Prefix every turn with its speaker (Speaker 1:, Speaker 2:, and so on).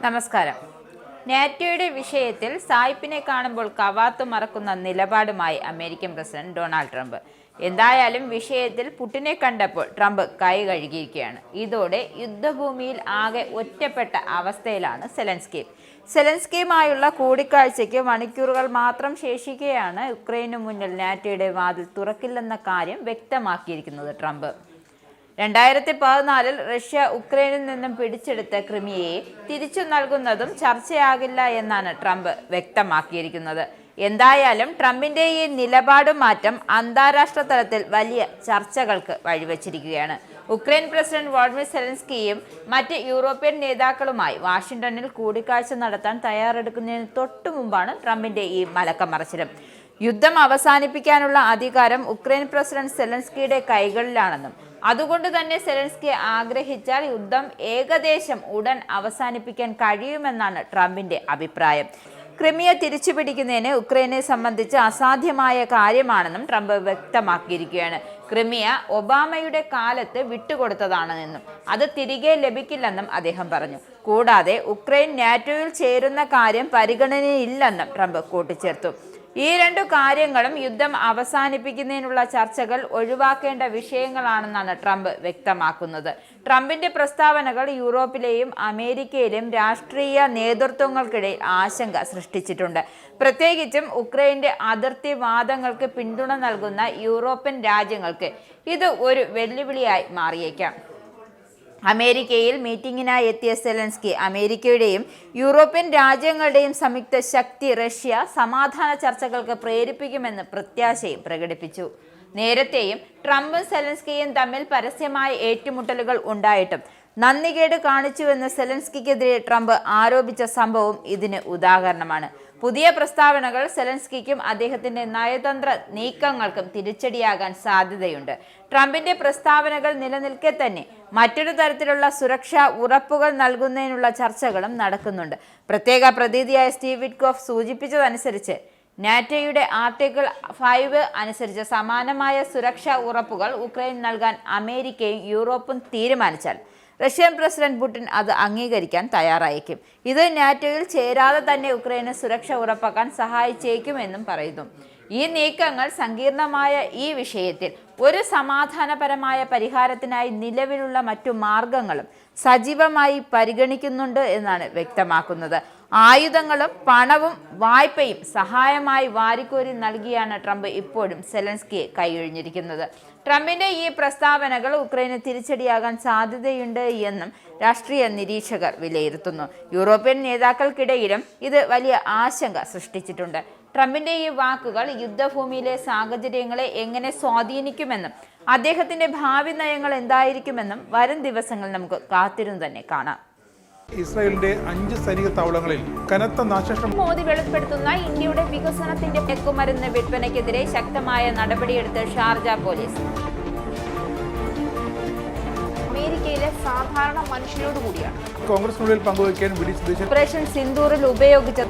Speaker 1: നമസ്കാരം. നാറ്റോയുടെ വിഷയത്തിൽ സായിപ്പിനെ കാണുമ്പോൾ കവാത്തു മറക്കുന്ന നിലപാടുമായി അമേരിക്കൻ പ്രസിഡന്റ് ഡൊണാൾഡ് ട്രംപ്. എന്തായാലും വിഷയത്തിൽ പുടിനെ കണ്ടപ്പോൾ ട്രംപ് കൈ കഴുകിയിരിക്കുകയാണ്. ഇതോടെ യുദ്ധഭൂമിയിൽ ആകെ ഒറ്റപ്പെട്ട അവസ്ഥയിലാണ് സെലൻസ്കിയുമായുള്ള കൂടിക്കാഴ്ചയ്ക്ക് മണിക്കൂറുകൾ മാത്രം ശേഷിക്കെയാണ് യുക്രൈനു മുന്നിൽ നാറ്റോയുടെ വാതിൽ തുറക്കില്ലെന്ന കാര്യം വ്യക്തമാക്കിയിരിക്കുന്നത് ട്രംപ്. 2014 റഷ്യ ഉക്രൈനിൽ നിന്നും പിടിച്ചെടുത്ത ക്രിമിയയെ തിരിച്ചു നൽകുന്നതും ചർച്ചയാകില്ല എന്നാണ് ട്രംപ് വ്യക്തമാക്കിയിരിക്കുന്നത്. എന്തായാലും ട്രംപിന്റെ ഈ നിലപാട് മാറ്റം അന്താരാഷ്ട്ര തലത്തിൽ വലിയ ചർച്ചകൾക്ക് വഴിവെച്ചിരിക്കുകയാണ്. ഉക്രൈൻ പ്രസിഡന്റ് വോളോഡിമിർ സെലൻസ്കിയും മറ്റ് യൂറോപ്യൻ നേതാക്കളുമായി വാഷിംഗ്ടണിൽ കൂടിക്കാഴ്ച നടത്താൻ തയ്യാറെടുക്കുന്നതിന് തൊട്ടു മുമ്പാണ് ട്രംപിന്റെ ഈ മലക്കമറിച്ചിലും. യുദ്ധം അവസാനിപ്പിക്കാനുള്ള അധികാരം ഉക്രൈൻ പ്രസിഡന്റ് സെലൻസ്കിയുടെ കൈകളിലാണെന്നും അതുകൊണ്ട് തന്നെ സെലൻസ്കി ആഗ്രഹിച്ചാൽ യുദ്ധം ഏകദേശം ഉടൻ അവസാനിപ്പിക്കാൻ കഴിയുമെന്നാണ് ട്രംപിന്റെ അഭിപ്രായം. ക്രിമിയ തിരിച്ചുപിടിക്കുന്നതിന് ഉക്രൈനെ സംബന്ധിച്ച് അസാധ്യമായ കാര്യമാണെന്നും ട്രംപ് വ്യക്തമാക്കിയിരിക്കുകയാണ്. ക്രിമിയ ഒബാമയുടെ കാലത്ത് വിട്ടുകൊടുത്തതാണെന്നും അത് തിരികെ ലഭിക്കില്ലെന്നും അദ്ദേഹം പറഞ്ഞു. കൂടാതെ ഉക്രൈൻ നാറ്റോയിൽ ചേരുന്ന കാര്യം പരിഗണനയില്ലെന്നും ട്രംപ് കൂട്ടിച്ചേർത്തു. ഈ രണ്ടു കാര്യങ്ങളും യുദ്ധം അവസാനിപ്പിക്കുന്നതിനുള്ള ചർച്ചകൾ ഒഴിവാക്കേണ്ട വിഷയങ്ങളാണെന്നാണ് ട്രംപ് വ്യക്തമാക്കുന്നത്. ട്രംപിന്റെ പ്രസ്താവനകൾ യൂറോപ്പിലെയും അമേരിക്കയിലെയും രാഷ്ട്രീയ നേതൃത്വങ്ങൾക്കിടയിൽ ആശങ്ക സൃഷ്ടിച്ചിട്ടുണ്ട്. പ്രത്യേകിച്ചും ഉക്രൈന്റെ അതിർത്തി വാദങ്ങൾക്ക് പിന്തുണ നൽകുന്ന യൂറോപ്യൻ രാജ്യങ്ങൾക്ക് ഇത് ഒരു വെല്ലുവിളിയായി മാറിയേക്കാം. അമേരിക്കയിൽ മീറ്റിംഗിനായി എത്തിയ സെലൻസ്കി അമേരിക്കയുടെയും യൂറോപ്യൻ രാജ്യങ്ങളുടെയും സംയുക്ത ശക്തി റഷ്യ സമാധാന ചർച്ചകൾക്ക് പ്രേരിപ്പിക്കുമെന്ന് പ്രത്യാശയും പ്രകടിപ്പിച്ചു. നേരത്തെയും ട്രംപും സെലൻസ്കിയും തമ്മിൽ പരസ്യമായ ഏറ്റുമുട്ടലുകൾ ഉണ്ടായിട്ടും നന്ദികേട് കാണിച്ചുവെന്ന് സെലൻസ്കിക്കെതിരെ ട്രംപ് ആരോപിച്ച സംഭവം ഇതിന് ഉദാഹരണമാണ്. പുതിയ പ്രസ്താവനകൾ സെലൻസ്കിക്കും അദ്ദേഹത്തിന്റെ നയതന്ത്ര നീക്കങ്ങൾക്കും തിരിച്ചടിയാകാൻ സാധ്യതയുണ്ട്. ട്രംപിന്റെ പ്രസ്താവനകൾ നിലനിൽക്കെ തന്നെ മറ്റൊരു തരത്തിലുള്ള സുരക്ഷാ ഉറപ്പുകൾ നൽകുന്നതിനുള്ള ചർച്ചകളും നടക്കുന്നുണ്ട്. പ്രത്യേക പ്രതിനിധിയായ സ്റ്റീവ് വിറ്റ്കോഫ് സൂചിപ്പിച്ചതനുസരിച്ച് നാറ്റോയുടെ ആർട്ടിക്കിൾ 5 അനുസരിച്ച് സമാനമായ സുരക്ഷാ ഉറപ്പുകൾ ഉക്രൈൻ നൽകാൻ അമേരിക്കയും യൂറോപ്പും തീരുമാനിച്ചാൽ റഷ്യൻ പ്രസിഡന്റ് പുടിൻ അത് അംഗീകരിക്കാൻ തയ്യാറായേക്കും. ഇത് നാറ്റോയിൽ ചേരാതെ തന്നെ ഉക്രൈന് സുരക്ഷ ഉറപ്പാക്കാൻ സഹായിച്ചേക്കുമെന്നും പറയുന്നു. ഈ നീക്കങ്ങൾ സങ്കീർണമായ ഈ വിഷയത്തിൽ ഒരു സമാധാനപരമായ പരിഹാരത്തിനായി നിലവിലുള്ള മറ്റു മാർഗങ്ങളും സജീവമായി പരിഗണിക്കുന്നുണ്ട് എന്നാണ് വ്യക്തമാക്കുന്നത്. ആയുധങ്ങളും പണവും വായ്പയും സഹായമായി വാരിക്കോരി നൽകിയാണ് ട്രംപ് ഇപ്പോഴും സെലൻസ്കിയെ കൈയൊഴിഞ്ഞിരിക്കുന്നത്. ട്രംപിന്റെ ഈ പ്രസ്താവനകൾ ഉക്രൈന് തിരിച്ചടിയാകാൻ സാധ്യതയുണ്ട് എന്നും രാഷ്ട്രീയ നിരീക്ഷകർ വിലയിരുത്തുന്നു. യൂറോപ്യൻ നേതാക്കൾക്കിടയിലും ഇത് വലിയ ആശങ്ക സൃഷ്ടിച്ചിട്ടുണ്ട്. ട്രംപിന്റെ ഈ വാക്കുകൾ യുദ്ധഭൂമിയിലെ സാഹചര്യങ്ങളെ എങ്ങനെ സ്വാധീനിക്കുമെന്നും അദ്ദേഹത്തിന്റെ ഭാവി നയങ്ങൾ എന്തായിരിക്കുമെന്നും വരും ദിവസങ്ങളിൽ നമുക്ക് കാത്തിരുന്ന് തന്നെ കാണാം.
Speaker 2: ഇസ്രായേലിന്റെ 5 സൈനിക താവളങ്ങളിൽ കനത്ത നാശനഷ്ടം.
Speaker 1: മോദി വെളിപ്പെടുത്തുന്ന ഇന്ത്യയുടെ വികസനത്തിന്റെ മയക്കുമരുന്ന് വിൽപ്പനയ്ക്കെതിരെ ശക്തമായ നടപടിയെടുത്ത് ഷാർജ പോലീസ്. അമേരിക്കയിലെ സാധാരണ മനുഷ്യരോട് കൂടിയാണ്
Speaker 2: കോൺഗ്രസിനുള്ളിൽ പങ്കുവയ്ക്കാൻ
Speaker 1: ഓപ്പറേഷൻ സിന്ദൂറിൽ ഉപയോഗിച്ച